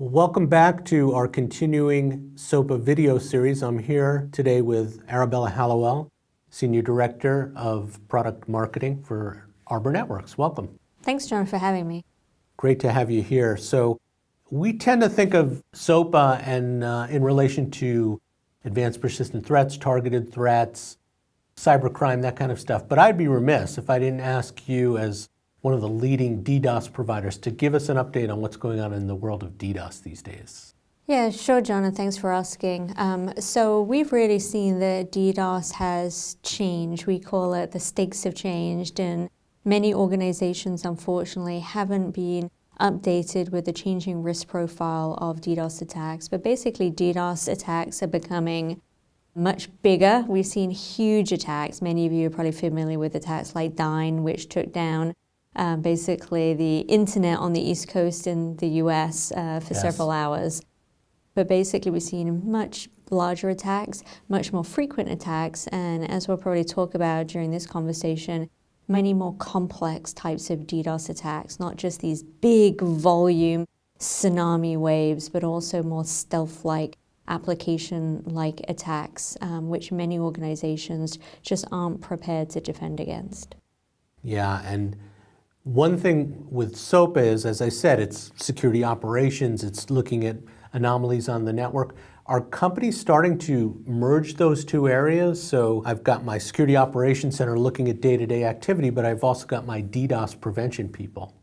Welcome back to our continuing SOAPA video series. I'm here today with Arabella Hallawell, Senior Director of Product Marketing for Arbor Networks. Welcome. Thanks, John, for having me. Great to have you here. So we tend to think of SOAPA and in relation to advanced persistent threats, targeted threats, cybercrime, that kind of stuff. But I'd be remiss if I didn't ask you, as one of the leading DDoS providers, to give us an update on what's going on in the world of DDoS these days. Yeah, sure, John, and thanks for asking. So we've really seen that DDoS has changed. We call it the stakes have changed, and many organizations, unfortunately, haven't been updated with the changing risk profile of DDoS attacks. But basically, DDoS attacks are becoming much bigger. We've seen huge attacks. Many of you are probably familiar with attacks like Dyn, which took down basically the internet on the East Coast in the US for several hours. But basically we've seen much larger attacks, much more frequent attacks, and as we'll probably talk about during this conversation, many more complex types of DDoS attacks, not just these big volume tsunami waves, but also more stealth-like, application-like attacks, which many organizations just aren't prepared to defend against. Yeah, and one thing with SOAPA is, as I said, it's security operations, it's looking at anomalies on the network. Are companies starting to merge those two areas? So I've got my security operations center looking at day-to-day activity, but I've also got my DDoS prevention people.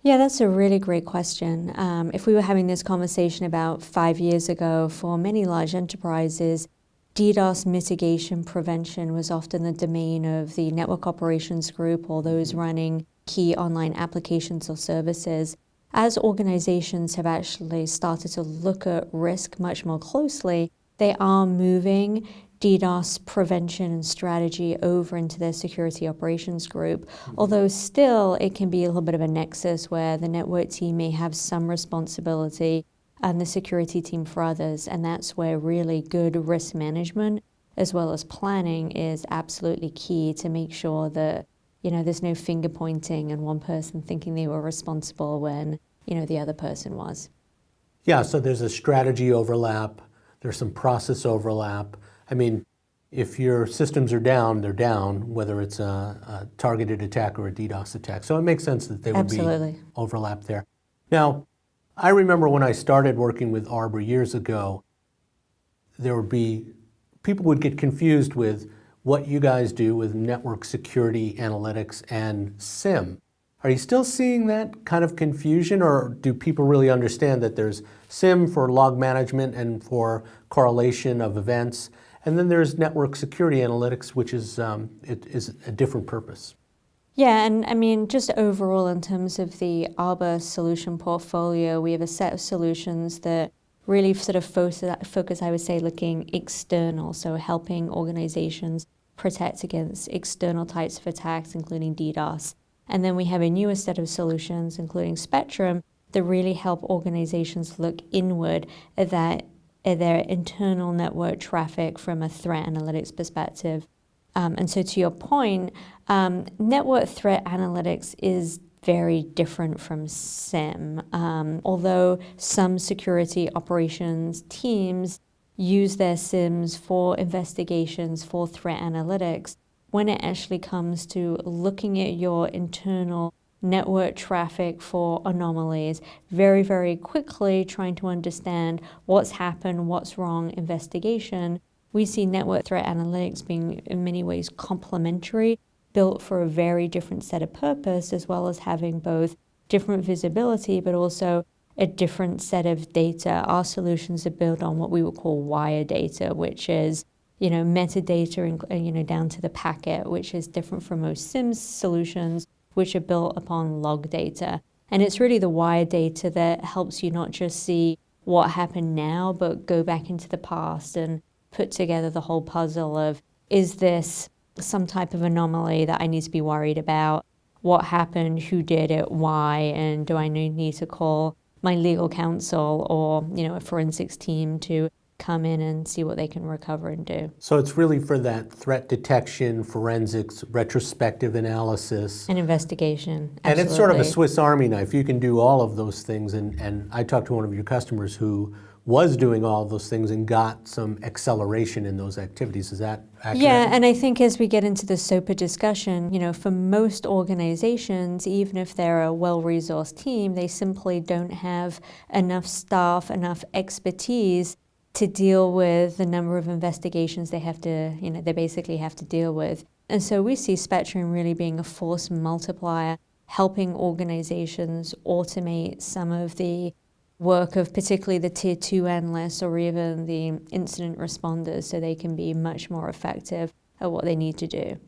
Yeah, that's a really great question. If we were having this conversation about 5 years ago, for many large enterprises, DDoS mitigation prevention was often the domain of the network operations group or those running key online applications or services. As organizations have actually started to look at risk much more closely, they are moving DDoS prevention and strategy over into their security operations group, although still it can be a little bit of a nexus where the network team may have some responsibility and the security team for others, and that's where really good risk management as well as planning is absolutely key to make sure that there's no finger pointing and one person thinking they were responsible when the other person was. Yeah, so there's a strategy overlap, there's some process overlap. I mean, if your systems are down, they're down, whether it's a targeted attack or a DDoS attack. So it makes sense that there would be overlap there. Now, I remember when I started working with Arbor years ago, people would get confused with what you guys do with network security analytics and SIEM. Are you still seeing that kind of confusion, or do people really understand that there's SIEM for log management and for correlation of events, and then there's network security analytics, which is a different purpose? Yeah, and I mean, just overall in terms of the Arbor solution portfolio, we have a set of solutions that really sort of focus, I would say, looking external, so helping organizations protect against external types of attacks, including DDoS. And then we have a newer set of solutions, including Spectrum, that really help organizations look inward at their internal network traffic from a threat analytics perspective. And so to your point, network threat analytics is very different from SIEM. Although some security operations teams use their SIEMs for investigations, for threat analytics, when it actually comes to looking at your internal network traffic for anomalies, very, very quickly trying to understand what's happened, what's wrong, investigation, we see network threat analytics being in many ways complementary, built for a very different set of purpose, as well as having both different visibility, but also a different set of data. Our solutions are built on what we would call wire data, which is metadata, down to the packet, which is different from most SIEM solutions, which are built upon log data. And it's really the wire data that helps you not just see what happened now, but go back into the past and put together the whole puzzle of, is this some type of anomaly that I need to be worried about? What happened? Who did it? Why? And do I need to call my legal counsel or a forensics team to come in and see what they can recover and do. So it's really for that threat detection, forensics, retrospective analysis. And investigation, And it's sort of a absolutely. Swiss Army knife. You can do all of those things. And I talked to one of your customers who was doing all of those things and got some acceleration in those activities. Is that accurate? Yeah, and I think as we get into the SOAPA discussion, for most organizations, even if they're a well-resourced team, they simply don't have enough staff, enough expertise to deal with the number of investigations they have to, they basically have to deal with. And so we see Spectrum really being a force multiplier, helping organizations automate some of the work of particularly the tier 2 analysts or even the incident responders so they can be much more effective at what they need to do.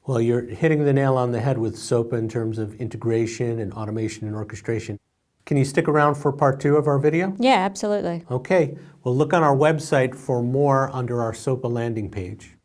Well, you're hitting the nail on the head with SOAPA in terms of integration and automation and orchestration. Can you stick around for part 2 of our video? Yeah, absolutely. Okay, well look on our website for more under our SOAPA landing page.